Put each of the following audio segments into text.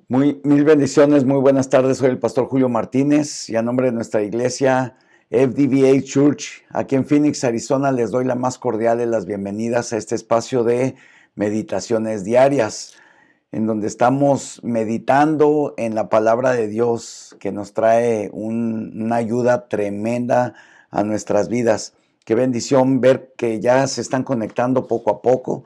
Mil bendiciones, muy buenas tardes. Soy el pastor Julio Martínez y a nombre de nuestra iglesia FDVA Church aquí en Phoenix, Arizona, les doy la más cordial de las bienvenidas a este espacio de meditaciones diarias, en donde estamos meditando en la palabra de Dios que nos trae una ayuda tremenda a nuestras vidas. Qué bendición ver que ya se están conectando poco a poco.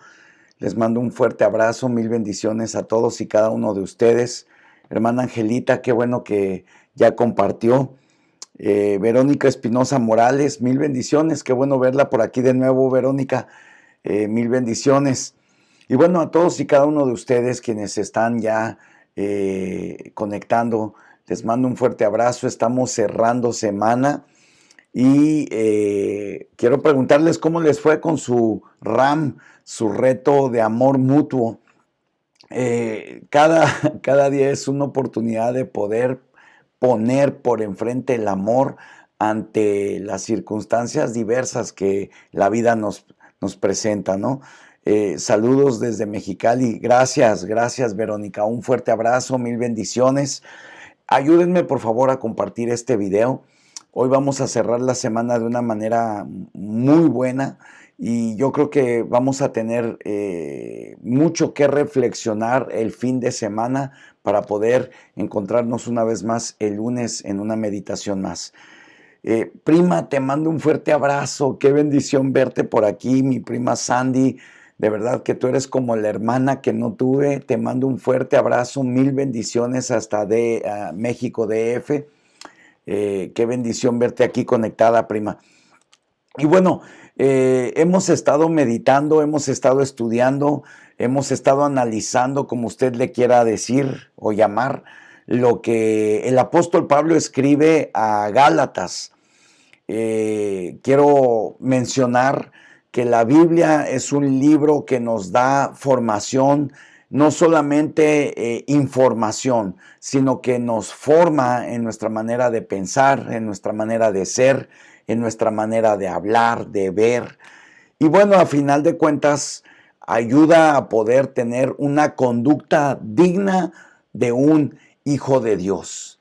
Les mando un fuerte abrazo, mil bendiciones a todos y cada uno de ustedes. Hermana Angelita, qué bueno que ya compartió. Verónica Espinosa Morales, mil bendiciones, qué bueno verla por aquí de nuevo, Verónica, mil bendiciones. Y bueno, a todos y cada uno de ustedes quienes están ya conectando, les mando un fuerte abrazo. Estamos cerrando semana y quiero preguntarles cómo les fue con su RAM, su reto de amor mutuo. Cada día es una oportunidad de poder poner por enfrente el amor ante las circunstancias diversas que la vida nos presenta, ¿no? Saludos desde Mexicali. Gracias Verónica. Un fuerte abrazo, mil bendiciones. Ayúdenme por favor a compartir este video. Hoy vamos a cerrar la semana de una manera muy buena y yo creo que vamos a tener mucho que reflexionar el fin de semana para poder encontrarnos una vez más el lunes en una meditación más. Prima, te mando un fuerte abrazo. Qué bendición verte por aquí, mi prima Sandy De verdad que tú eres como la hermana que no tuve. Te mando un fuerte abrazo, mil bendiciones hasta de México DF. Qué bendición verte aquí conectada, prima. Y bueno, hemos estado meditando, hemos estado estudiando, hemos estado analizando, como usted le quiera decir o llamar, lo que el apóstol Pablo escribe a Gálatas. Quiero mencionar que la Biblia es un libro que nos da formación, no solamente información, sino que nos forma en nuestra manera de pensar, en nuestra manera de ser, en nuestra manera de hablar, de ver. Y bueno, a final de cuentas, ayuda a poder tener una conducta digna de un hijo de Dios.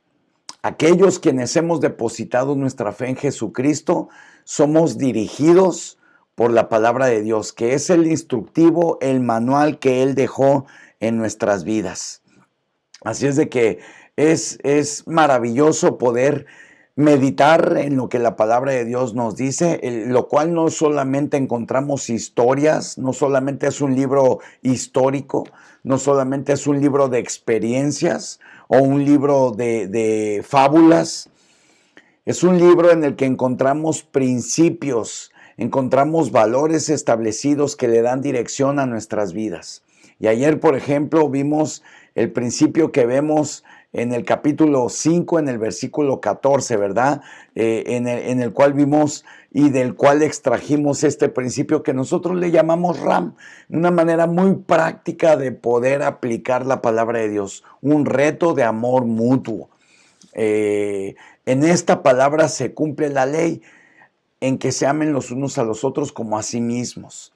Aquellos quienes hemos depositado nuestra fe en Jesucristo, somos dirigidos por la palabra de Dios, que es el instructivo, el manual que Él dejó en nuestras vidas. Así es de que es maravilloso poder meditar en lo que la palabra de Dios nos dice, lo cual no solamente encontramos historias, no solamente es un libro histórico, no solamente es un libro de experiencias o un libro de fábulas, es un libro en el que encontramos principios, encontramos valores establecidos que le dan dirección a nuestras vidas. Y ayer, por ejemplo, vimos el principio que vemos en el capítulo 5, en el versículo 14, ¿verdad? En el cual vimos y del cual extrajimos este principio que nosotros le llamamos RAM, una manera muy práctica de poder aplicar la palabra de Dios, un reto de amor mutuo. En esta palabra se cumple la ley en que se amen los unos a los otros como a sí mismos.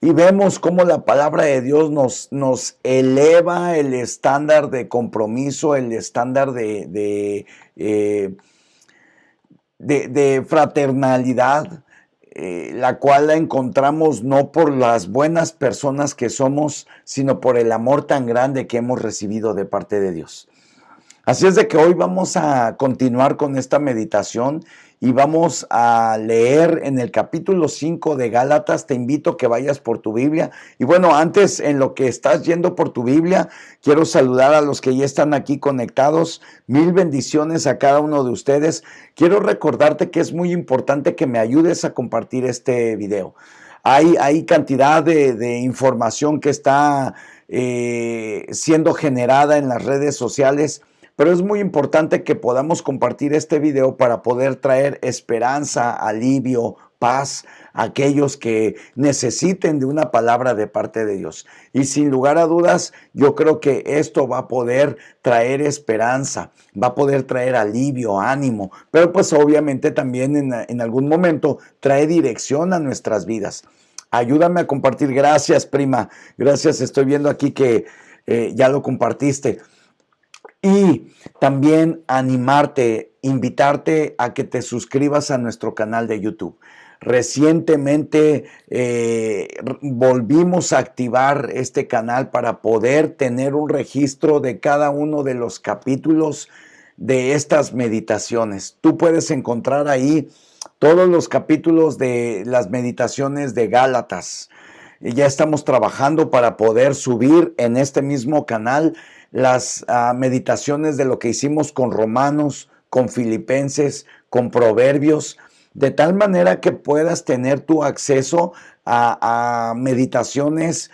Y vemos cómo la palabra de Dios nos eleva el estándar de compromiso, el estándar de fraternalidad, la cual la encontramos no por las buenas personas que somos, sino por el amor tan grande que hemos recibido de parte de Dios. Así es de que hoy vamos a continuar con esta meditación y vamos a leer en el capítulo 5 de Gálatas. Te invito a que vayas por tu Biblia. Y bueno, antes, en lo que estás yendo por tu Biblia, quiero saludar a los que ya están aquí conectados. Mil bendiciones a cada uno de ustedes. Quiero recordarte que es muy importante que me ayudes a compartir este video. Hay cantidad de información que está siendo generada en las redes sociales, pero es muy importante que podamos compartir este video para poder traer esperanza, alivio, paz a aquellos que necesiten de una palabra de parte de Dios. Y sin lugar a dudas, yo creo que esto va a poder traer esperanza, va a poder traer alivio, ánimo, pero pues obviamente también en algún momento trae dirección a nuestras vidas. Ayúdame a compartir. Gracias, prima. Gracias, estoy viendo aquí que ya lo compartiste. Y también animarte, invitarte a que te suscribas a nuestro canal de YouTube. Recientemente volvimos a activar este canal para poder tener un registro de cada uno de los capítulos de estas meditaciones. Tú puedes encontrar ahí todos los capítulos de las meditaciones de Gálatas. Ya estamos trabajando para poder subir en este mismo canal las meditaciones de lo que hicimos con Romanos, con Filipenses, con Proverbios, de tal manera que puedas tener tu acceso a meditaciones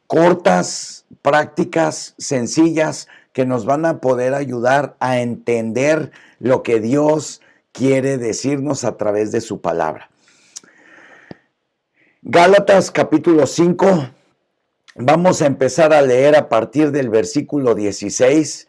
cortas, prácticas, sencillas, que nos van a poder ayudar a entender lo que Dios quiere decirnos a través de su palabra. Gálatas capítulo 5. Vamos a empezar a leer a partir del versículo 16,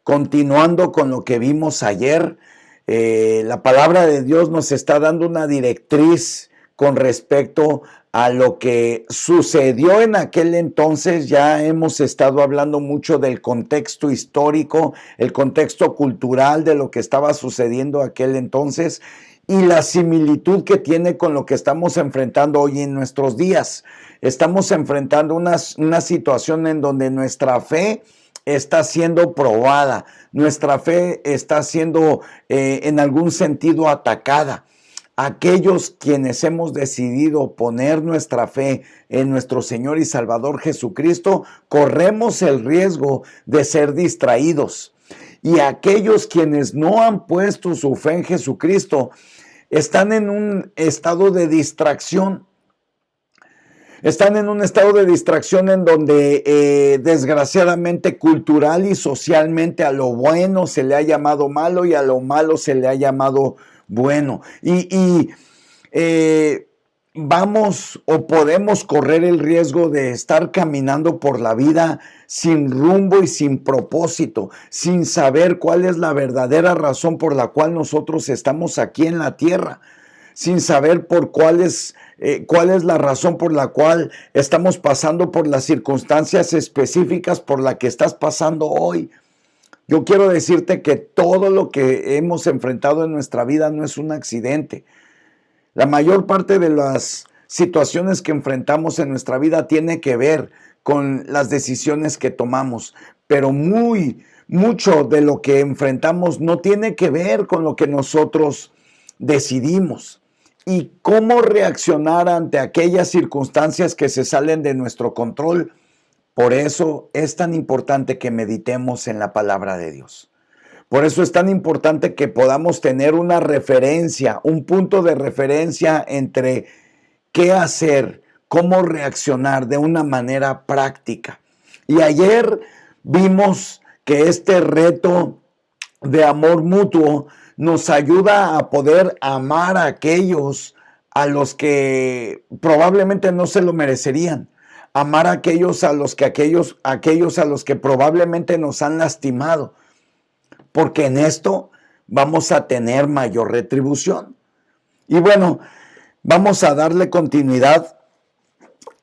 continuando con lo que vimos ayer. La palabra de Dios nos está dando una directriz con respecto a lo que sucedió en aquel entonces. Ya hemos estado hablando mucho del contexto histórico, el contexto cultural de lo que estaba sucediendo aquel entonces y la similitud que tiene con lo que estamos enfrentando hoy en nuestros días. Estamos enfrentando una situación en donde nuestra fe está siendo probada, nuestra fe está siendo en algún sentido atacada. aquellos quienes hemos decidido poner nuestra fe en nuestro Señor y Salvador Jesucristo, corremos el riesgo de ser distraídos. Y aquellos quienes no han puesto su fe en Jesucristo están en un estado de distracción. Están en un estado de distracción en donde desgraciadamente cultural y socialmente a lo bueno se le ha llamado malo y a lo malo se le ha llamado bueno. Vamos o podemos correr el riesgo de estar caminando por la vida sin rumbo y sin propósito, sin saber cuál es la verdadera razón por la cual nosotros estamos aquí en la tierra, sin saber cuál es la razón por la cual estamos pasando por las circunstancias específicas por las que estás pasando hoy. Yo quiero decirte que todo lo que hemos enfrentado en nuestra vida no es un accidente. La mayor parte de las situaciones que enfrentamos en nuestra vida tiene que ver con las decisiones que tomamos, pero mucho de lo que enfrentamos no tiene que ver con lo que nosotros decidimos y cómo reaccionar ante aquellas circunstancias que se salen de nuestro control. Por eso es tan importante que meditemos en la palabra de Dios. Por eso es tan importante que podamos tener una referencia, un punto de referencia entre qué hacer, cómo reaccionar de una manera práctica. Y ayer vimos que este reto de amor mutuo nos ayuda a poder amar a aquellos a los que probablemente no se lo merecerían. Amar a aquellos a los que probablemente nos han lastimado. Porque en esto vamos a tener mayor retribución. Y bueno, vamos a darle continuidad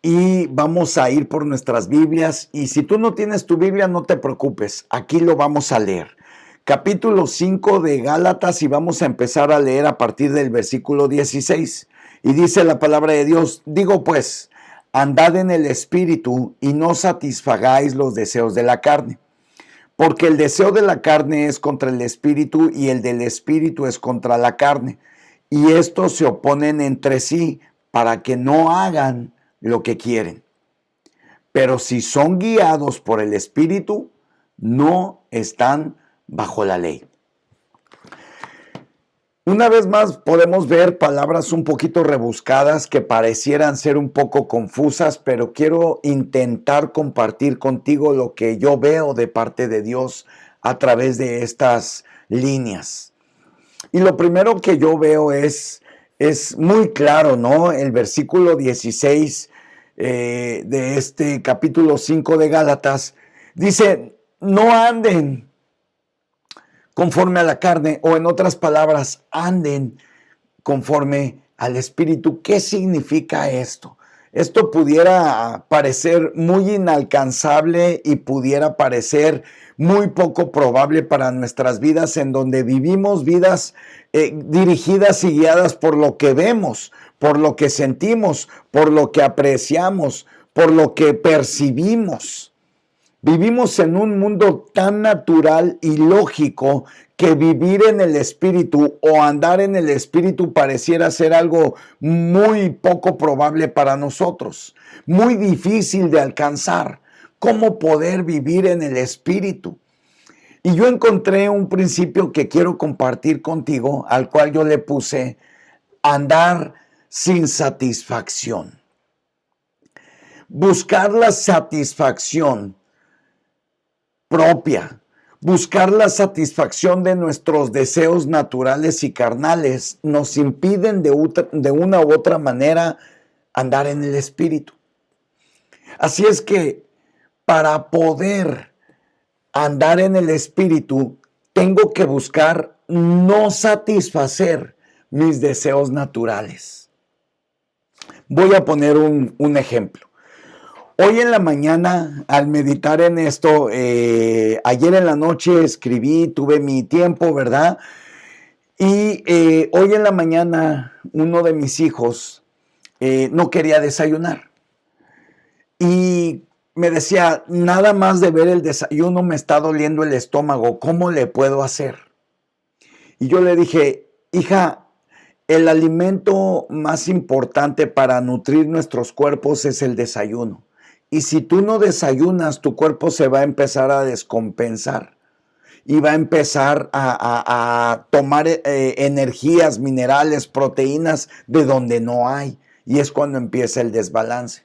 y vamos a ir por nuestras Biblias. Y si tú no tienes tu Biblia, no te preocupes, aquí lo vamos a leer. Capítulo 5 de Gálatas y vamos a empezar a leer a partir del versículo 16. Y dice la palabra de Dios, digo pues, andad en el Espíritu y no satisfagáis los deseos de la carne. Porque el deseo de la carne es contra el Espíritu y el del Espíritu es contra la carne. Y estos se oponen entre sí para que no hagan lo que quieren. Pero si son guiados por el Espíritu, no están bajo la ley. Una vez más podemos ver palabras un poquito rebuscadas que parecieran ser un poco confusas, pero quiero intentar compartir contigo lo que yo veo de parte de Dios a través de estas líneas. Y lo primero que yo veo es muy claro, ¿no? El versículo 16 de este capítulo 5 de Gálatas dice, no anden conforme a la carne, o en otras palabras, anden conforme al Espíritu. ¿Qué significa esto? Esto pudiera parecer muy inalcanzable y pudiera parecer muy poco probable para nuestras vidas, en donde vivimos vidas dirigidas y guiadas por lo que vemos, por lo que sentimos, por lo que apreciamos, por lo que percibimos. Vivimos en un mundo tan natural y lógico que vivir en el Espíritu o andar en el Espíritu pareciera ser algo muy poco probable para nosotros, muy difícil de alcanzar. ¿Cómo poder vivir en el Espíritu? Y yo encontré un principio que quiero compartir contigo, al cual yo le puse andar sin satisfacción. Buscar la satisfacción propia, buscar la satisfacción de nuestros deseos naturales y carnales nos impiden de una u otra manera andar en el Espíritu. Así es que para poder andar en el Espíritu, tengo que buscar no satisfacer mis deseos naturales. Voy a poner un ejemplo. Hoy en la mañana, al meditar en esto, ayer en la noche escribí, tuve mi tiempo, ¿verdad? Y hoy en la mañana, uno de mis hijos no quería desayunar. Y me decía, nada más de ver el desayuno me está doliendo el estómago, ¿cómo le puedo hacer? Y yo le dije, hija, El alimento más importante para nutrir nuestros cuerpos es el desayuno. Y si tú no desayunas, tu cuerpo se va a empezar a descompensar y va a empezar a tomar energías, minerales, proteínas de donde no hay. Y es cuando empieza el desbalance.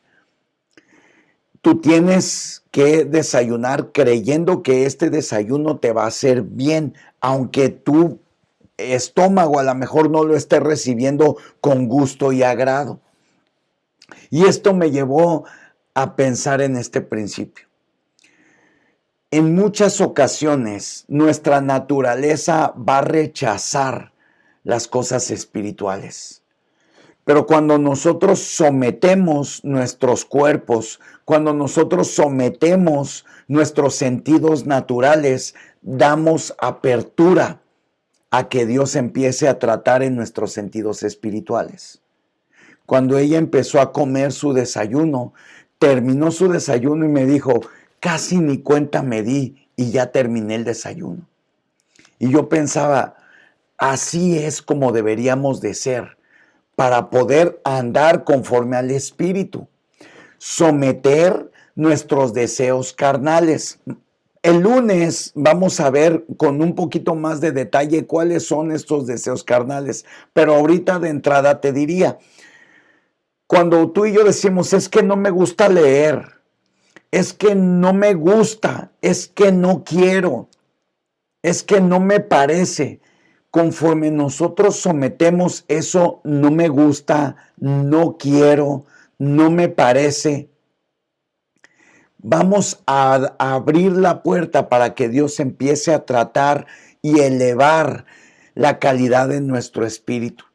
Tú tienes que desayunar creyendo que este desayuno te va a hacer bien, aunque tu estómago a lo mejor no lo esté recibiendo con gusto y agrado. Y esto me llevó a pensar en este principio. En muchas ocasiones nuestra naturaleza va a rechazar las cosas espirituales. Pero cuando nosotros sometemos nuestros cuerpos, cuando nosotros sometemos nuestros sentidos naturales, damos apertura a que Dios empiece a tratar en nuestros sentidos espirituales. Cuando ella empezó a comer su desayuno, terminó su desayuno y me dijo, casi ni cuenta me di y ya terminé el desayuno. Y yo pensaba, así es como deberíamos de ser para poder andar conforme al Espíritu, someter nuestros deseos carnales. El lunes vamos a ver con un poquito más de detalle cuáles son estos deseos carnales, pero ahorita de entrada te diría, cuando tú y yo decimos, es que no me gusta leer, es que no me gusta, es que no quiero, es que no me parece, conforme nosotros sometemos eso, no me gusta, no quiero, no me parece, vamos a abrir la puerta para que Dios empiece a tratar y elevar la calidad de nuestro espíritu.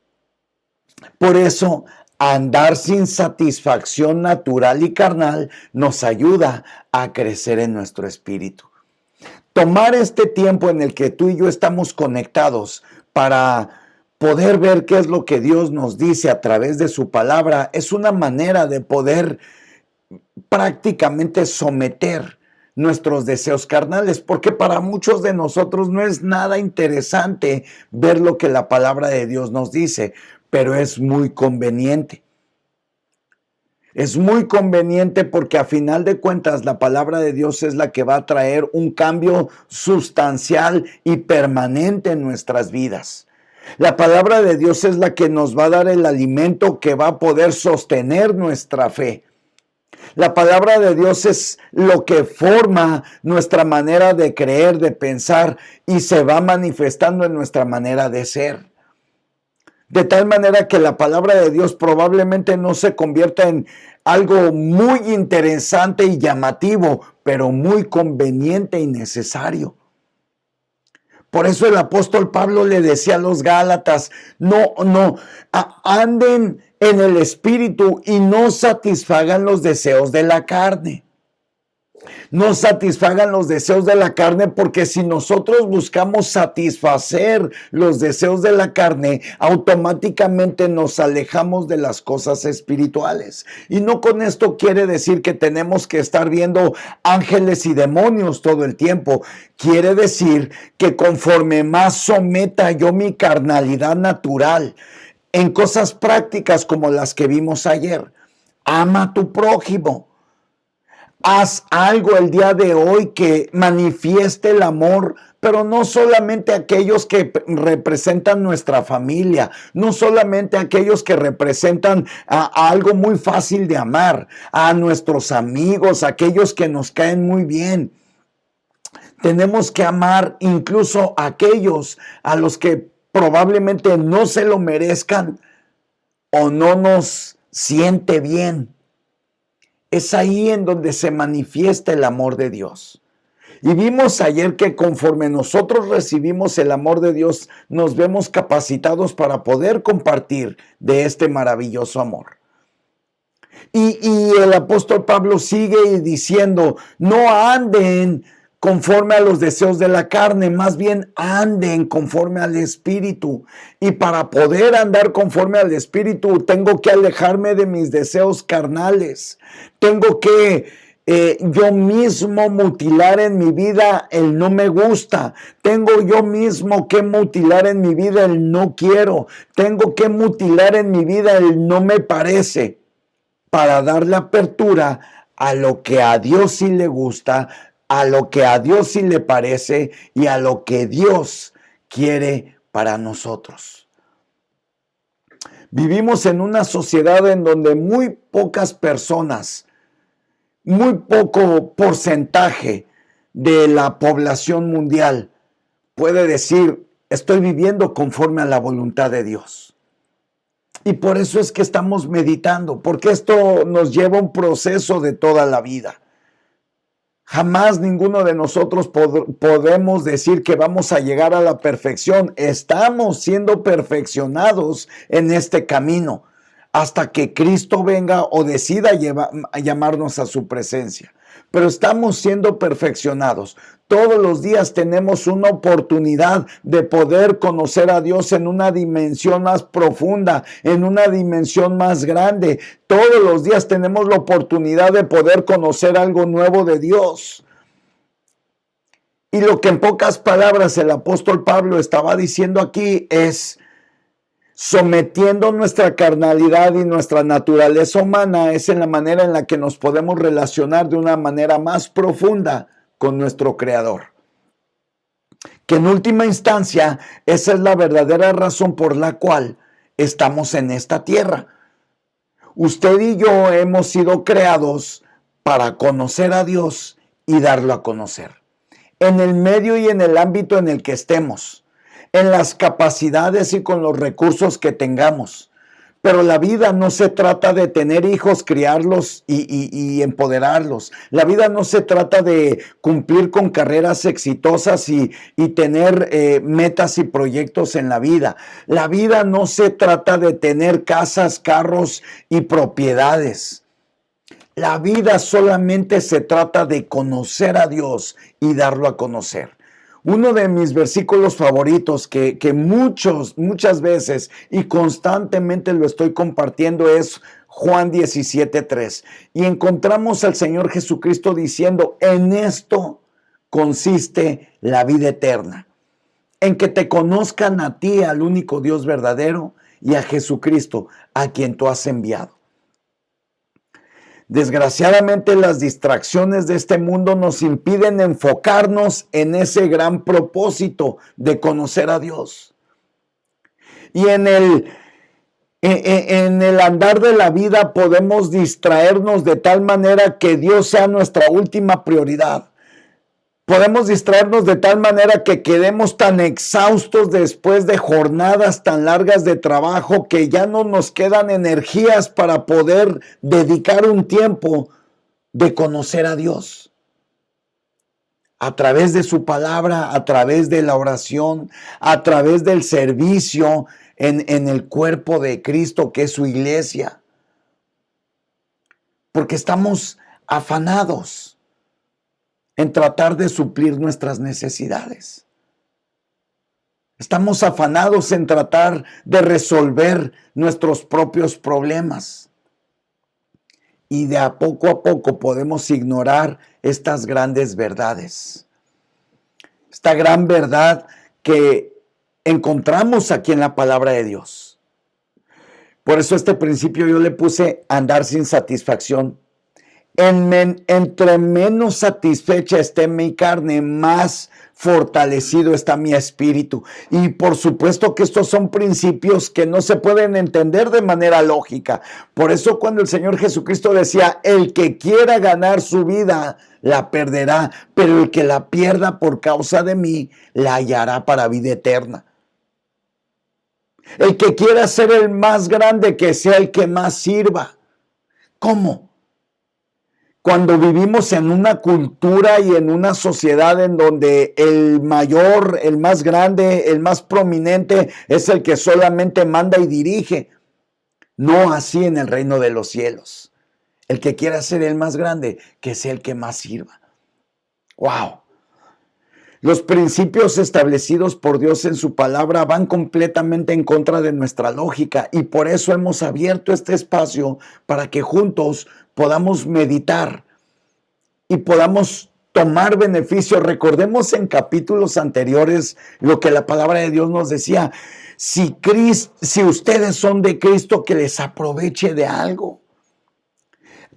Por eso, andar sin satisfacción natural y carnal nos ayuda a crecer en nuestro espíritu. Tomar este tiempo en el que tú y yo estamos conectados para poder ver qué es lo que Dios nos dice a través de su palabra es una manera de poder prácticamente someter nuestros deseos carnales, porque para muchos de nosotros no es nada interesante ver lo que la palabra de Dios nos dice, pero es muy conveniente. Es muy conveniente porque a final de cuentas la palabra de Dios es la que va a traer un cambio sustancial y permanente en nuestras vidas. La palabra de Dios es la que nos va a dar el alimento que va a poder sostener nuestra fe. La palabra de Dios es lo que forma nuestra manera de creer, de pensar y se va manifestando en nuestra manera de ser. De tal manera que la palabra de Dios probablemente no se convierta en algo muy interesante y llamativo, pero muy conveniente y necesario. Por eso el apóstol Pablo le decía a los Gálatas, anden en el espíritu y no satisfagan los deseos de la carne. No satisfagan los deseos de la carne, porque si nosotros buscamos satisfacer los deseos de la carne, automáticamente nos alejamos de las cosas espirituales. Y no con esto quiere decir que tenemos que estar viendo ángeles y demonios todo el tiempo. Quiere decir que conforme más someta yo mi carnalidad natural en cosas prácticas como las que vimos ayer, ama a tu prójimo. Haz algo el día de hoy que manifieste el amor, pero no solamente aquellos que representan nuestra familia, no solamente aquellos que representan a algo muy fácil de amar, a nuestros amigos, aquellos que nos caen muy bien. Tenemos que amar incluso a aquellos a los que probablemente no se lo merezcan o no nos siente bien. Es ahí en donde se manifiesta el amor de Dios. Y vimos ayer que conforme nosotros recibimos el amor de Dios, nos vemos capacitados para poder compartir de este maravilloso amor. Y el apóstol Pablo sigue diciendo, no anden conforme a los deseos de la carne, más bien anden conforme al Espíritu. Y para poder andar conforme al Espíritu, tengo que alejarme de mis deseos carnales. Tengo que yo mismo mutilar en mi vida el no me gusta. Tengo yo mismo que mutilar en mi vida el no quiero. Tengo que mutilar en mi vida el no me parece, para darle apertura a lo que a Dios sí le gusta, a lo que a Dios sí le parece y a lo que Dios quiere para nosotros. Vivimos en una sociedad en donde muy pocas personas, muy poco porcentaje de la población mundial puede decir, estoy viviendo conforme a la voluntad de Dios. Y por eso es que estamos meditando, porque esto nos lleva a un proceso de toda la vida. Jamás ninguno de nosotros podemos decir que vamos a llegar a la perfección. Estamos siendo perfeccionados en este camino hasta que Cristo venga o decida llamarnos a su presencia. Pero estamos siendo perfeccionados. Todos los días tenemos una oportunidad de poder conocer a Dios en una dimensión más profunda, en una dimensión más grande. Todos los días tenemos la oportunidad de poder conocer algo nuevo de Dios. Y lo que en pocas palabras el apóstol Pablo estaba diciendo aquí es: sometiendo nuestra carnalidad y nuestra naturaleza humana, es en la manera en la que nos podemos relacionar de una manera más profunda con nuestro Creador. Que en última instancia, esa es la verdadera razón por la cual estamos en esta tierra. Usted y yo hemos sido creados para conocer a Dios y darlo a conocer. En el medio y en el ámbito en el que estemos, en las capacidades y con los recursos que tengamos. Pero la vida no se trata de tener hijos, criarlos y empoderarlos. La vida no se trata de cumplir con carreras exitosas y tener metas y proyectos en la vida. La vida no se trata de tener casas, carros y propiedades. La vida solamente se trata de conocer a Dios y darlo a conocer. Uno de mis versículos favoritos que muchas veces y constantemente lo estoy compartiendo es Juan 17:3. Y encontramos al Señor Jesucristo diciendo: en esto consiste la vida eterna, en que te conozcan a ti, al único Dios verdadero, y a Jesucristo, a quien tú has enviado. Desgraciadamente, las distracciones de este mundo nos impiden enfocarnos en ese gran propósito de conocer a Dios. Y en el andar de la vida podemos distraernos de tal manera que Dios sea nuestra última prioridad. Podemos distraernos de tal manera que quedemos tan exhaustos después de jornadas tan largas de trabajo que ya no nos quedan energías para poder dedicar un tiempo de conocer a Dios. A través de su palabra, a través de la oración, a través del servicio en el cuerpo de Cristo, que es su iglesia. Porque estamos afanados en tratar de suplir nuestras necesidades. Estamos afanados en tratar de resolver nuestros propios problemas. Y de a poco podemos ignorar estas grandes verdades. Esta gran verdad que encontramos aquí en la palabra de Dios. Por eso este principio yo le puse andar sin satisfacción. Entre menos satisfecha esté mi carne, más fortalecido está mi espíritu. Y por supuesto que estos son principios que no se pueden entender de manera lógica. Por eso cuando el Señor Jesucristo decía: el que quiera ganar su vida, la perderá, pero el que la pierda por causa de mí, la hallará para vida eterna. El que quiera ser el más grande, que sea el que más sirva. ¿Cómo? Cuando vivimos en una cultura y en una sociedad en donde el mayor, el más grande, el más prominente es el que solamente manda y dirige. No así en el reino de los cielos. El que quiera ser el más grande, que sea el que más sirva. ¡Wow! Los principios establecidos por Dios en su palabra van completamente en contra de nuestra lógica y por eso hemos abierto este espacio para que juntos podamos meditar y podamos tomar beneficio. Recordemos en capítulos anteriores lo que la palabra de Dios nos decía. Si ustedes son de Cristo, que les aproveche de algo.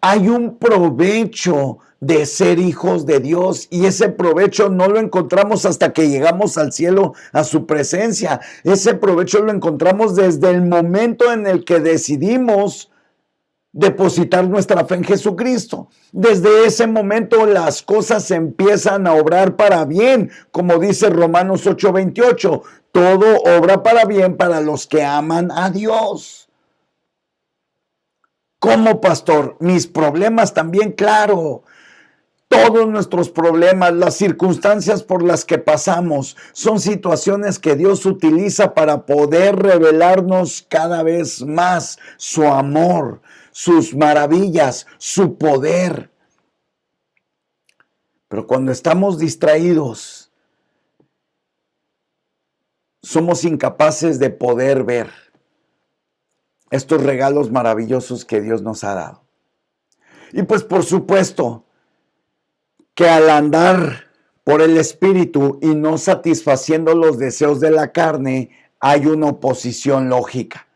Hay un provecho de ser hijos de Dios y ese provecho no lo encontramos hasta que llegamos al cielo, a su presencia. Ese provecho lo encontramos desde el momento en el que decidimos depositar nuestra fe en Jesucristo. Desde ese momento las cosas empiezan a obrar para bien, como dice Romanos 8:28. Todo obra para bien para los que aman a Dios. ¿Cómo, pastor? Mis problemas también, claro. Todos nuestros problemas, las circunstancias por las que pasamos, son situaciones que Dios utiliza para poder revelarnos cada vez más su amor, sus maravillas, su poder. Pero cuando estamos distraídos, somos incapaces de poder ver estos regalos maravillosos que Dios nos ha dado. Y pues por supuesto que al andar por el Espíritu y no satisfaciendo los deseos de la carne, hay una oposición lógica.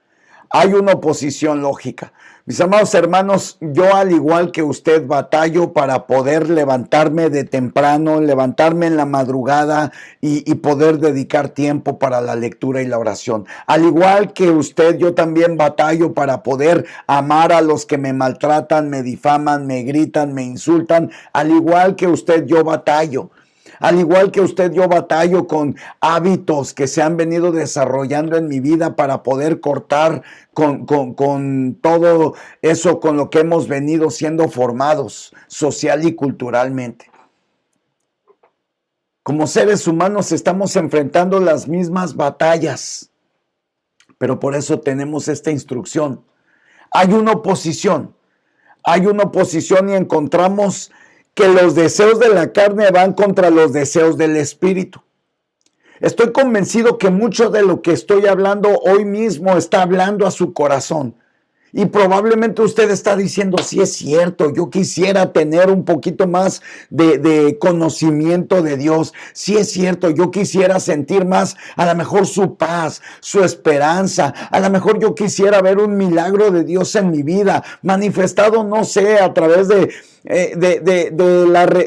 Hay una oposición lógica. Mis amados hermanos, yo al igual que usted batallo para poder levantarme de temprano, levantarme en la madrugada y poder dedicar tiempo para la lectura y la oración. Al igual que usted, yo también batallo para poder amar a los que me maltratan, me difaman, me gritan, me insultan. Al igual que usted, yo batallo. Al igual que usted, yo batallo con hábitos que se han venido desarrollando en mi vida para poder cortar con todo eso con lo que hemos venido siendo formados social y culturalmente. Como seres humanos estamos enfrentando las mismas batallas, pero por eso tenemos esta instrucción. Hay una oposición y encontramos que los deseos de la carne van contra los deseos del espíritu. Estoy convencido que mucho de lo que estoy hablando hoy mismo está hablando a su corazón. Y probablemente usted está diciendo, sí es cierto, yo quisiera tener un poquito más de conocimiento de Dios. Sí es cierto, yo quisiera sentir más, a lo mejor su paz, su esperanza. A lo mejor yo quisiera ver un milagro de Dios en mi vida, manifestado, no sé, a través de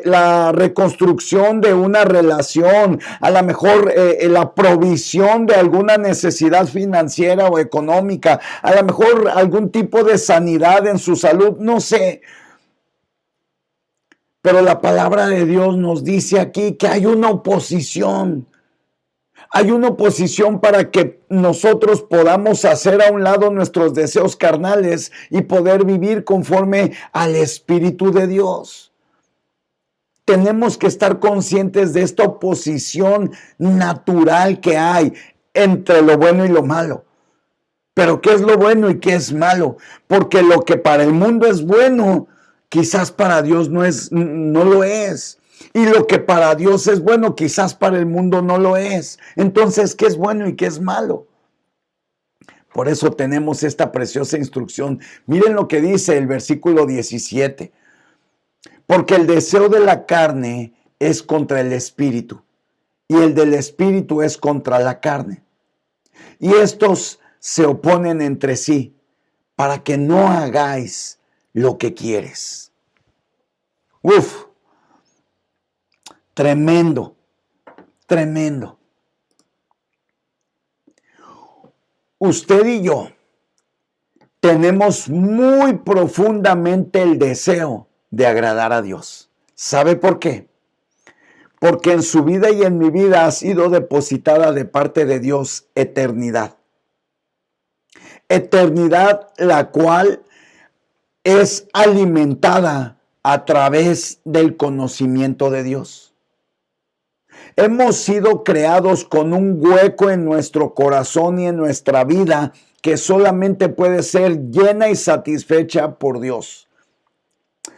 la reconstrucción de una relación, a lo mejor la provisión de alguna necesidad financiera o económica, a lo mejor algún tipo de sanidad en su salud, no sé. Pero la palabra de Dios nos dice aquí que hay una oposición. Hay una oposición para que nosotros podamos hacer a un lado nuestros deseos carnales y poder vivir conforme al Espíritu de Dios. Tenemos que estar conscientes de esta oposición natural que hay entre lo bueno y lo malo. Pero ¿qué es lo bueno y qué es malo? Porque lo que para el mundo es bueno, quizás para Dios no lo es. Y lo que para Dios es bueno, quizás para el mundo no lo es. Entonces, ¿qué es bueno y qué es malo? Por eso tenemos esta preciosa instrucción. Miren lo que dice el versículo 17. Porque el deseo de la carne es contra el espíritu, y el del espíritu es contra la carne. Y estos se oponen entre sí, para que no hagáis lo que quieres. Uf. Tremendo, tremendo. Usted y yo tenemos muy profundamente el deseo de agradar a Dios. ¿Sabe por qué? Porque en su vida y en mi vida ha sido depositada de parte de Dios eternidad. Eternidad la cual es alimentada a través del conocimiento de Dios. Hemos sido creados con un hueco en nuestro corazón y en nuestra vida que solamente puede ser llena y satisfecha por Dios.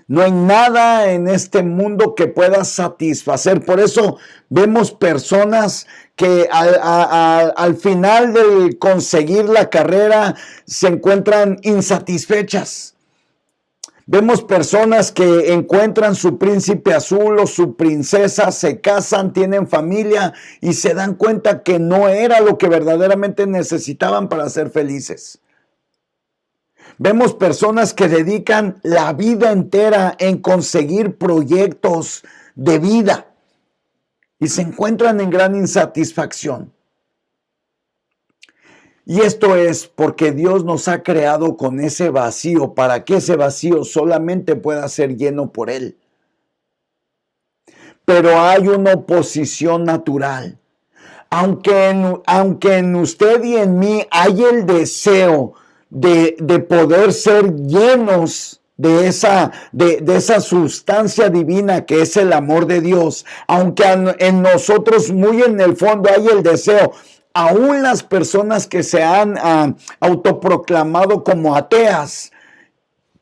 No hay nada en este mundo que pueda satisfacer. Por eso vemos personas que al final de conseguir la carrera se encuentran insatisfechas. Vemos personas que encuentran su príncipe azul o su princesa, se casan, tienen familia y se dan cuenta que no era lo que verdaderamente necesitaban para ser felices. Vemos personas que dedican la vida entera en conseguir proyectos de vida y se encuentran en gran insatisfacción. Y esto es porque Dios nos ha creado con ese vacío para que ese vacío solamente pueda ser lleno por Él. Pero hay una oposición natural. Aunque en usted y en mí hay el deseo de poder ser llenos de esa sustancia divina que es el amor de Dios, aunque en nosotros muy en el fondo hay el deseo, aún las personas que se han autoproclamado como ateas,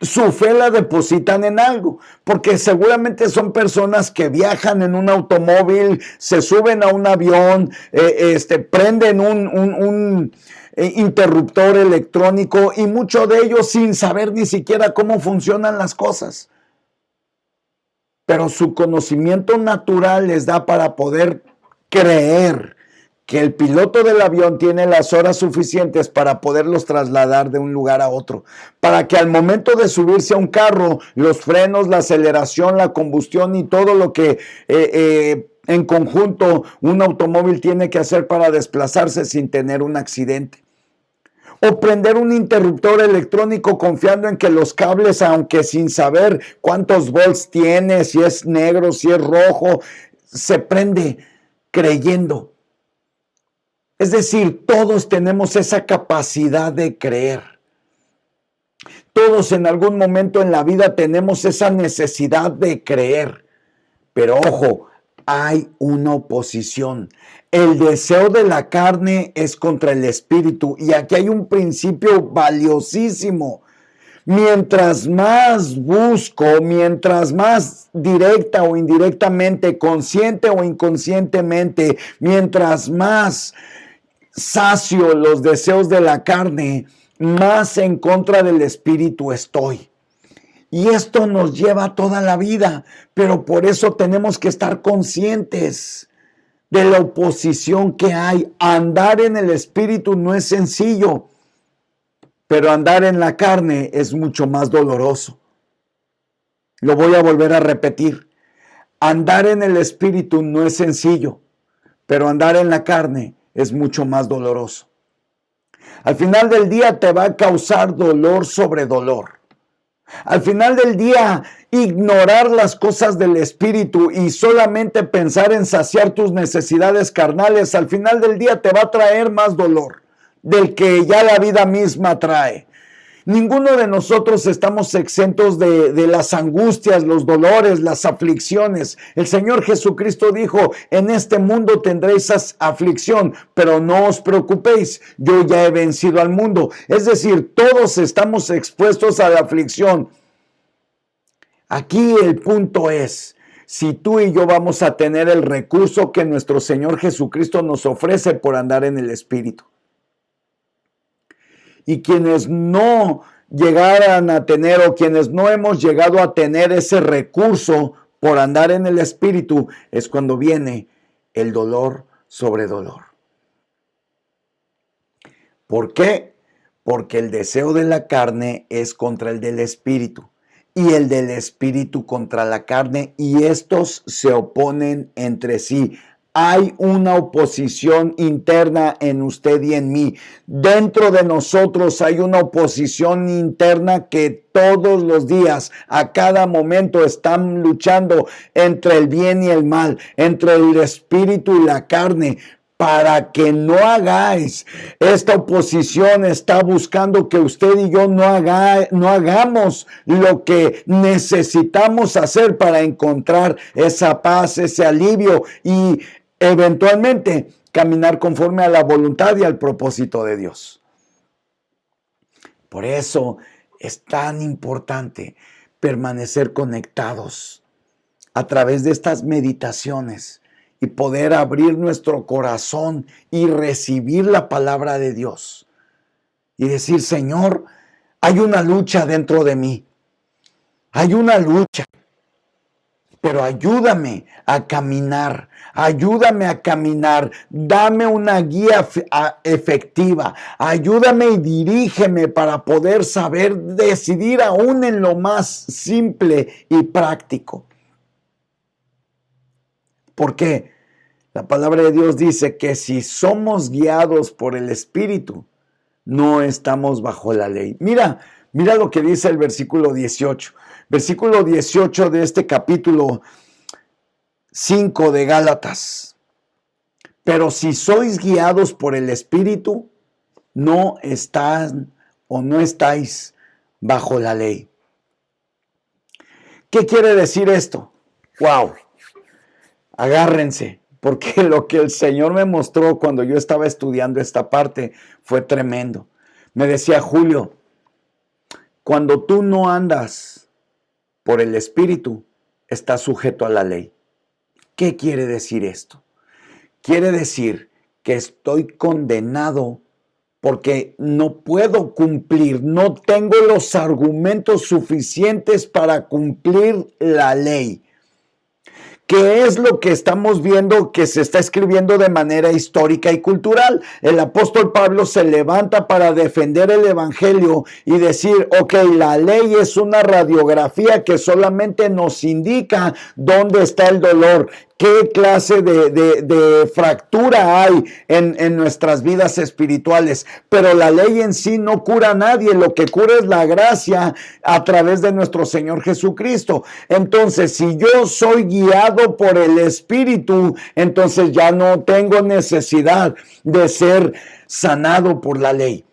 su fe la depositan en algo, porque seguramente son personas que viajan en un automóvil, se suben a un avión, prenden un interruptor electrónico y muchos de ellos sin saber ni siquiera cómo funcionan las cosas. Pero su conocimiento natural les da para poder creer que el piloto del avión tiene las horas suficientes para poderlos trasladar de un lugar a otro, para que al momento de subirse a un carro, los frenos, la aceleración, la combustión y todo lo que en conjunto un automóvil tiene que hacer para desplazarse sin tener un accidente. O prender un interruptor electrónico confiando en que los cables, aunque sin saber cuántos volts tiene, si es negro, si es rojo, se prende creyendo. Es decir, todos tenemos esa capacidad de creer. Todos en algún momento en la vida tenemos esa necesidad de creer. Pero ojo, hay una oposición. El deseo de la carne es contra el espíritu. Y aquí hay un principio valiosísimo. Mientras más busco, mientras más directa o indirectamente, consciente o inconscientemente, mientras más sacio los deseos de la carne, más en contra del espíritu estoy. Y esto nos lleva toda la vida, pero por eso tenemos que estar conscientes de la oposición que hay. Andar en el espíritu no es sencillo, pero andar en la carne es mucho más doloroso. Lo voy a volver a repetir. Andar en el espíritu no es sencillo, pero andar en la carne es mucho más doloroso. Al final del día te va a causar dolor sobre dolor. Al final del día, ignorar las cosas del espíritu y solamente pensar en saciar tus necesidades carnales, al final del día te va a traer más dolor del que ya la vida misma trae. Ninguno de nosotros estamos exentos de las angustias, los dolores, las aflicciones. El Señor Jesucristo dijo, en este mundo tendréis aflicción, pero no os preocupéis, yo ya he vencido al mundo. Es decir, todos estamos expuestos a la aflicción. Aquí el punto es, si tú y yo vamos a tener el recurso que nuestro Señor Jesucristo nos ofrece por andar en el Espíritu. Y quienes no llegaran a tener o quienes no hemos llegado a tener ese recurso por andar en el Espíritu, es cuando viene el dolor sobre dolor. ¿Por qué? Porque el deseo de la carne es contra el del Espíritu y el del Espíritu contra la carne, y estos se oponen entre sí. Hay una oposición interna en usted y en mí. Dentro de nosotros hay una oposición interna que todos los días, a cada momento, están luchando entre el bien y el mal, entre el espíritu y la carne. Para que no hagáis, esta oposición está buscando que usted y yo no hagamos lo que necesitamos hacer para encontrar esa paz, ese alivio y eventualmente caminar conforme a la voluntad y al propósito de Dios. Por eso es tan importante permanecer conectados a través de estas meditaciones y poder abrir nuestro corazón y recibir la palabra de Dios y decir, Señor, hay una lucha dentro de mí. Hay una lucha, pero ayúdame a caminar, dame una guía efectiva, ayúdame y dirígeme para poder saber decidir aún en lo más simple y práctico. Porque la palabra de Dios dice que si somos guiados por el Espíritu, no estamos bajo la ley. Mira lo que dice el versículo 18. Versículo 18 de este capítulo 5 de Gálatas. Pero si sois guiados por el Espíritu, no están o no estáis bajo la ley. ¿Qué quiere decir esto? ¡Wow! Agárrense, porque lo que el Señor me mostró cuando yo estaba estudiando esta parte fue tremendo. Me decía, Julio, cuando tú no andas por el Espíritu, estás sujeto a la ley. ¿Qué quiere decir esto? Quiere decir que estoy condenado porque no puedo cumplir, no tengo los argumentos suficientes para cumplir la ley. ¿Qué es lo que estamos viendo que se está escribiendo de manera histórica y cultural? El apóstol Pablo se levanta para defender el evangelio y decir, ok, la ley es una radiografía que solamente nos indica dónde está el dolor, qué clase de fractura hay en nuestras vidas espirituales. Pero la ley en sí no cura a nadie, lo que cura es la gracia a través de nuestro Señor Jesucristo. Entonces, si yo soy guiado por el Espíritu, entonces ya no tengo necesidad de ser sanado por la ley.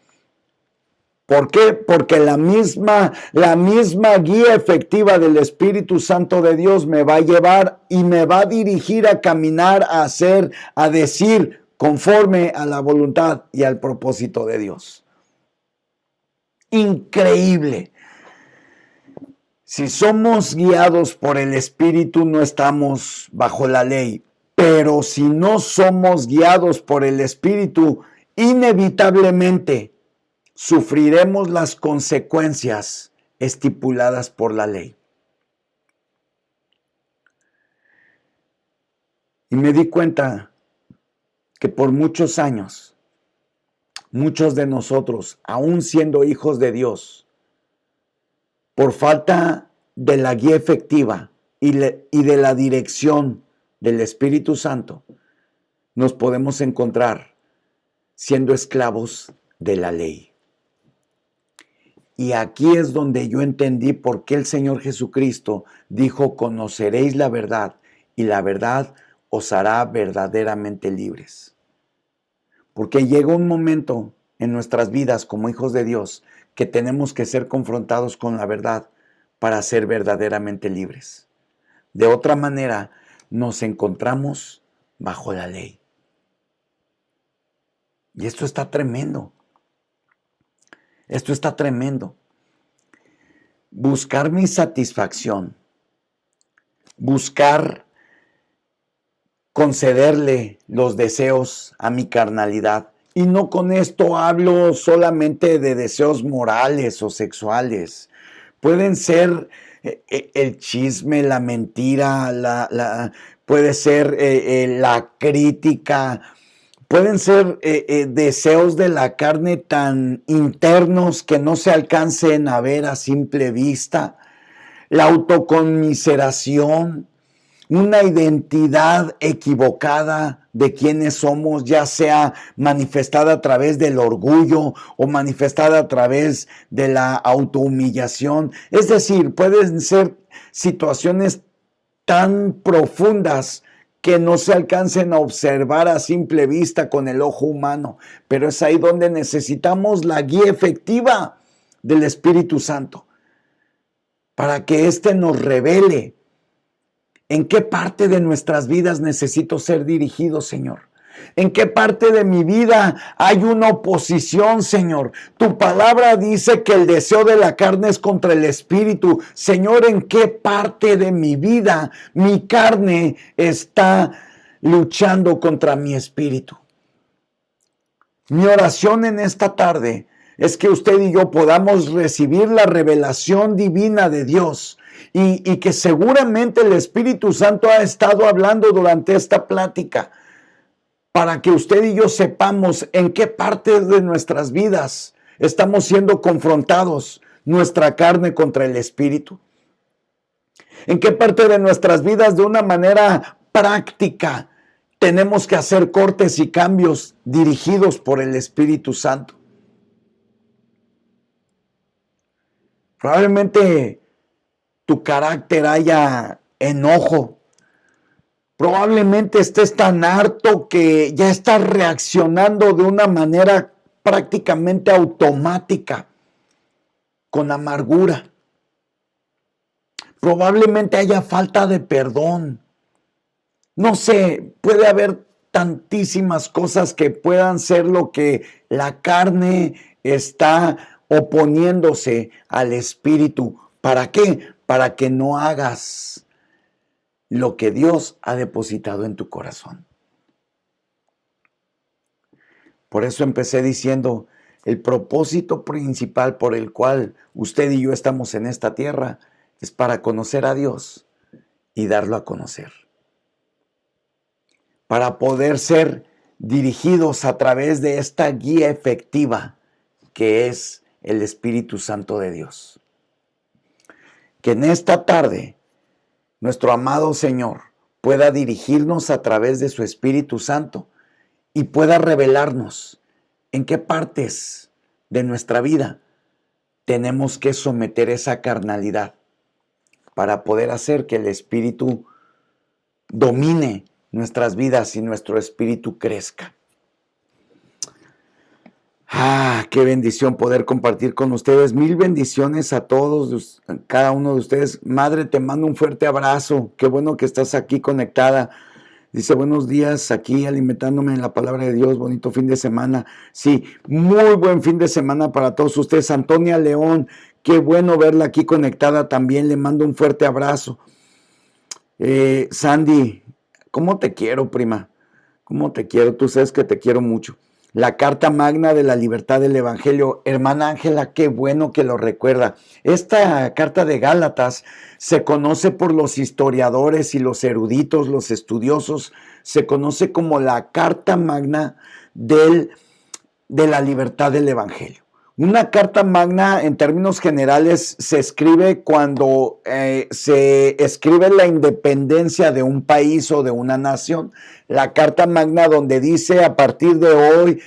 ¿Por qué? Porque la misma guía efectiva del Espíritu Santo de Dios me va a llevar y me va a dirigir a caminar, a hacer, a decir conforme a la voluntad y al propósito de Dios. Increíble. Si somos guiados por el Espíritu, no estamos bajo la ley. Pero si no somos guiados por el Espíritu, inevitablemente sufriremos las consecuencias estipuladas por la ley. Y me di cuenta que por muchos años, muchos de nosotros, aún siendo hijos de Dios, por falta de la guía efectiva y de la dirección del Espíritu Santo, nos podemos encontrar siendo esclavos de la ley. Y aquí es donde yo entendí por qué el Señor Jesucristo dijo, conoceréis la verdad y la verdad os hará verdaderamente libres. Porque llega un momento en nuestras vidas como hijos de Dios que tenemos que ser confrontados con la verdad para ser verdaderamente libres. De otra manera, nos encontramos bajo la ley. Y esto está tremendo. Esto está tremendo. Buscar mi satisfacción, buscar concederle los deseos a mi carnalidad. Y no con esto hablo solamente de deseos morales o sexuales. Pueden ser el chisme, la mentira, puede ser la crítica. Pueden ser deseos de la carne tan internos que no se alcancen a ver a simple vista. La autoconmiseración, una identidad equivocada de quiénes somos, ya sea manifestada a través del orgullo o manifestada a través de la autohumillación. Es decir, pueden ser situaciones tan profundas que no se alcancen a observar a simple vista con el ojo humano, pero es ahí donde necesitamos la guía efectiva del Espíritu Santo, para que éste nos revele en qué parte de nuestras vidas necesito ser dirigido, Señor. ¿En qué parte de mi vida hay una oposición, Señor? Tu palabra dice que el deseo de la carne es contra el espíritu. Señor, ¿en qué parte de mi vida mi carne está luchando contra mi espíritu? Mi oración en esta tarde es que usted y yo podamos recibir la revelación divina de Dios y que seguramente el Espíritu Santo ha estado hablando durante esta plática para que usted y yo sepamos en qué parte de nuestras vidas estamos siendo confrontados, nuestra carne contra el Espíritu. En qué parte de nuestras vidas de una manera práctica tenemos que hacer cortes y cambios dirigidos por el Espíritu Santo. Probablemente tu carácter haya enojo. Probablemente estés tan harto que ya estás reaccionando de una manera prácticamente automática, con amargura. Probablemente haya falta de perdón. No sé, puede haber tantísimas cosas que puedan ser lo que la carne está oponiéndose al Espíritu. ¿Para qué? Para que no hagas lo que Dios ha depositado en tu corazón. Por eso empecé diciendo, el propósito principal por el cual usted y yo estamos en esta tierra es para conocer a Dios y darlo a conocer. Para poder ser dirigidos a través de esta guía efectiva que es el Espíritu Santo de Dios. Que en esta tarde nuestro amado Señor pueda dirigirnos a través de su Espíritu Santo y pueda revelarnos en qué partes de nuestra vida tenemos que someter esa carnalidad para poder hacer que el Espíritu domine nuestras vidas y nuestro espíritu crezca. Qué bendición poder compartir con ustedes. Mil bendiciones a todos, cada uno de ustedes. Madre, te mando un fuerte abrazo. Qué bueno que estás aquí conectada. Dice, buenos días, aquí alimentándome en la palabra de Dios. Bonito fin de semana. Sí, muy buen fin de semana para todos ustedes. Antonia León, qué bueno verla aquí conectada también. Le mando un fuerte abrazo. Sandy, ¿cómo te quiero, prima? ¿Cómo te quiero? Tú sabes que te quiero mucho. La Carta Magna de la Libertad del Evangelio. Hermana Ángela, qué bueno que lo recuerda. Esta Carta de Gálatas se conoce por los historiadores y los eruditos, los estudiosos, se conoce como la Carta Magna de la Libertad del Evangelio. Una carta magna, en términos generales, se escribe cuando se escribe la independencia de un país o de una nación. La carta magna donde dice a partir de hoy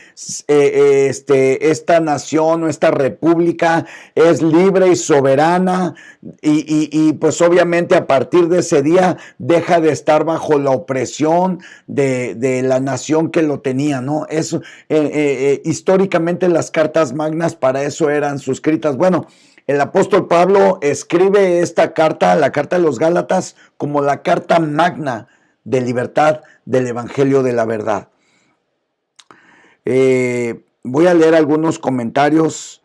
esta nación o esta república es libre y soberana y pues obviamente a partir de ese día deja de estar bajo la opresión de la nación que lo tenía, ¿no? Eso, históricamente las cartas magnas para eso eran suscritas. Bueno, el apóstol Pablo escribe esta carta, la carta de los Gálatas, como la carta magna de libertad del Evangelio de la verdad. Voy a leer algunos comentarios.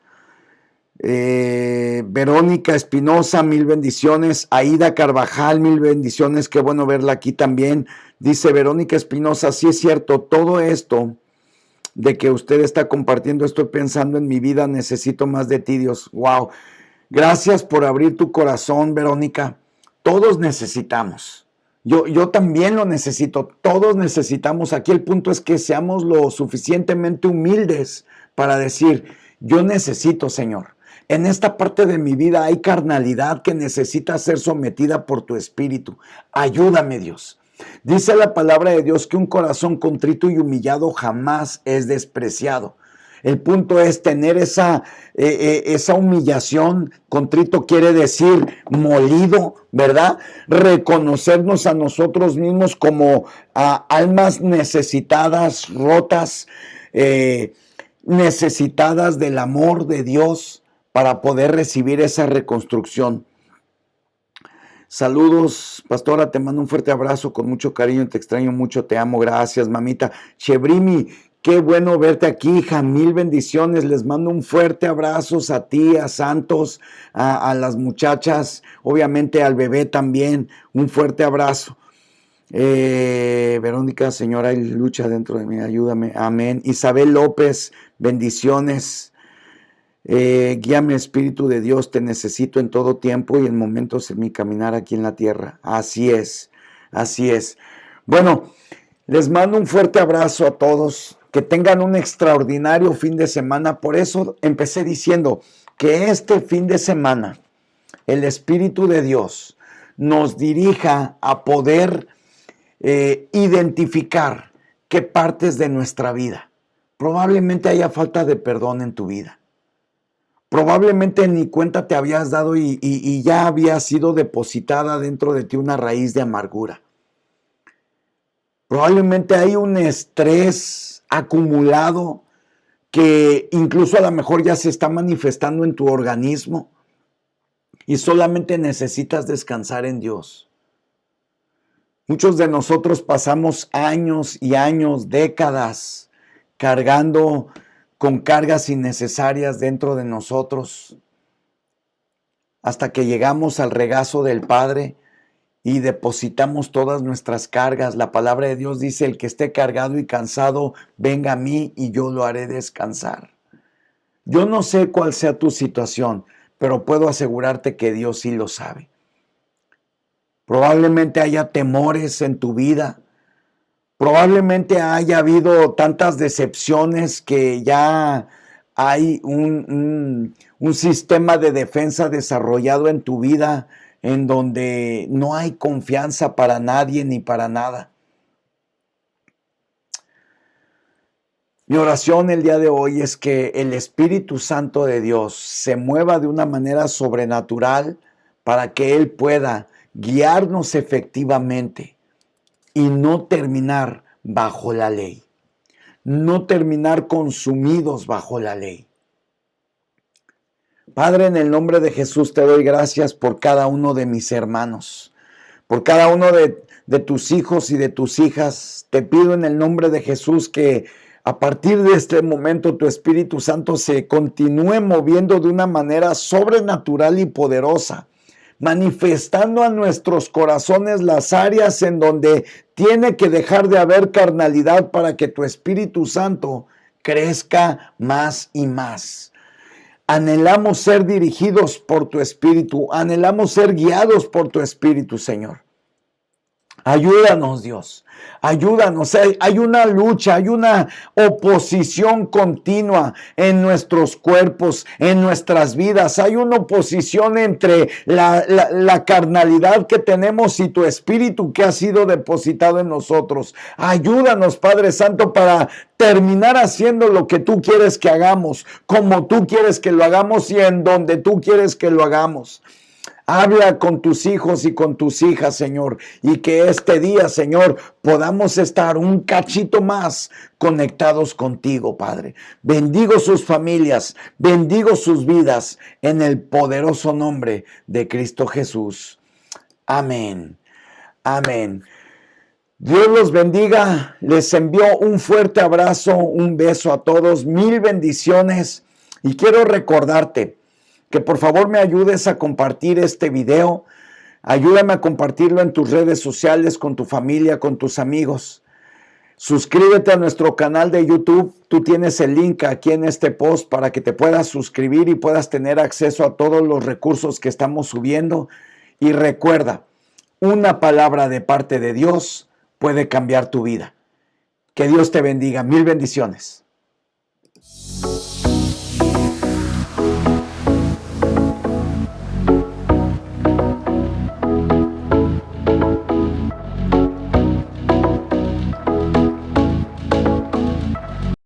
Verónica Espinosa, mil bendiciones. Aida Carvajal, mil bendiciones. Qué bueno verla aquí también. Dice Verónica Espinosa, sí es cierto, todo esto de que usted está compartiendo, estoy pensando en mi vida, necesito más de ti, Dios. Wow. Gracias por abrir tu corazón, Verónica. Todos necesitamos. Yo también lo necesito. Todos necesitamos. Aquí el punto es que seamos lo suficientemente humildes para decir, yo necesito, Señor. En esta parte de mi vida hay carnalidad que necesita ser sometida por tu espíritu. Ayúdame, Dios. Dice la palabra de Dios que un corazón contrito y humillado jamás es despreciado. El punto es tener esa humillación. Contrito quiere decir molido, ¿verdad? Reconocernos a nosotros mismos como almas necesitadas, rotas, necesitadas del amor de Dios para poder recibir esa reconstrucción. Saludos, pastora, te mando un fuerte abrazo con mucho cariño, te extraño mucho, te amo, gracias, mamita. Chebrimi, qué bueno verte aquí, hija, mil bendiciones, les mando un fuerte abrazo a ti, a Santos, a las muchachas, obviamente al bebé también, un fuerte abrazo. Verónica, señora, hay lucha dentro de mí, ayúdame, amén. Isabel López, bendiciones. Guíame, Espíritu de Dios, te necesito en todo tiempo y en momentos en mi caminar aquí en la tierra. Así es, así es. Bueno, les mando un fuerte abrazo a todos, que tengan un extraordinario fin de semana. Por eso empecé diciendo que este fin de semana el Espíritu de Dios nos dirija a poder identificar qué partes de nuestra vida. Probablemente haya falta de perdón en tu vida. Probablemente ni cuenta te habías dado y ya había sido depositada dentro de ti una raíz de amargura. Probablemente hay un estrés acumulado que incluso a lo mejor ya se está manifestando en tu organismo y solamente necesitas descansar en Dios. Muchos de nosotros pasamos años y años, décadas, cargando con cargas innecesarias dentro de nosotros, hasta que llegamos al regazo del Padre y depositamos todas nuestras cargas. La palabra de Dios dice: el que esté cargado y cansado, venga a mí y yo lo haré descansar. Yo no sé cuál sea tu situación, pero puedo asegurarte que Dios sí lo sabe. Probablemente haya temores en tu vida. Probablemente haya habido tantas decepciones que ya hay un sistema de defensa desarrollado en tu vida en donde no hay confianza para nadie ni para nada. Mi oración el día de hoy es que el Espíritu Santo de Dios se mueva de una manera sobrenatural para que Él pueda guiarnos efectivamente y no terminar bajo la ley, no terminar consumidos bajo la ley. Padre, en el nombre de Jesús te doy gracias por cada uno de mis hermanos, por cada uno de tus hijos y de tus hijas. Te pido en el nombre de Jesús que a partir de este momento tu Espíritu Santo se continúe moviendo de una manera sobrenatural y poderosa, manifestando a nuestros corazones las áreas en donde tiene que dejar de haber carnalidad para que tu Espíritu Santo crezca más y más. Anhelamos ser dirigidos por tu Espíritu, anhelamos ser guiados por tu Espíritu, Señor. Ayúdanos, Dios, ayúdanos. Hay una lucha, hay una oposición continua en nuestros cuerpos, en nuestras vidas. Hay una oposición entre la carnalidad que tenemos y tu Espíritu que ha sido depositado en nosotros. Ayúdanos, Padre Santo, para terminar haciendo lo que tú quieres que hagamos, como tú quieres que lo hagamos y en donde tú quieres que lo hagamos. Habla con tus hijos y con tus hijas, Señor, y que este día, Señor, podamos estar un cachito más conectados contigo, Padre. Bendigo sus familias, bendigo sus vidas en el poderoso nombre de Cristo Jesús. Amén. Amén. Dios los bendiga. Les envío un fuerte abrazo, un beso a todos, 1000 bendiciones. Y quiero recordarte que por favor me ayudes a compartir este video. Ayúdame a compartirlo en tus redes sociales, con tu familia, con tus amigos. Suscríbete a nuestro canal de YouTube. Tú tienes el link aquí en este post para que te puedas suscribir y puedas tener acceso a todos los recursos que estamos subiendo. Y recuerda, una palabra de parte de Dios puede cambiar tu vida. Que Dios te bendiga. 1000 bendiciones.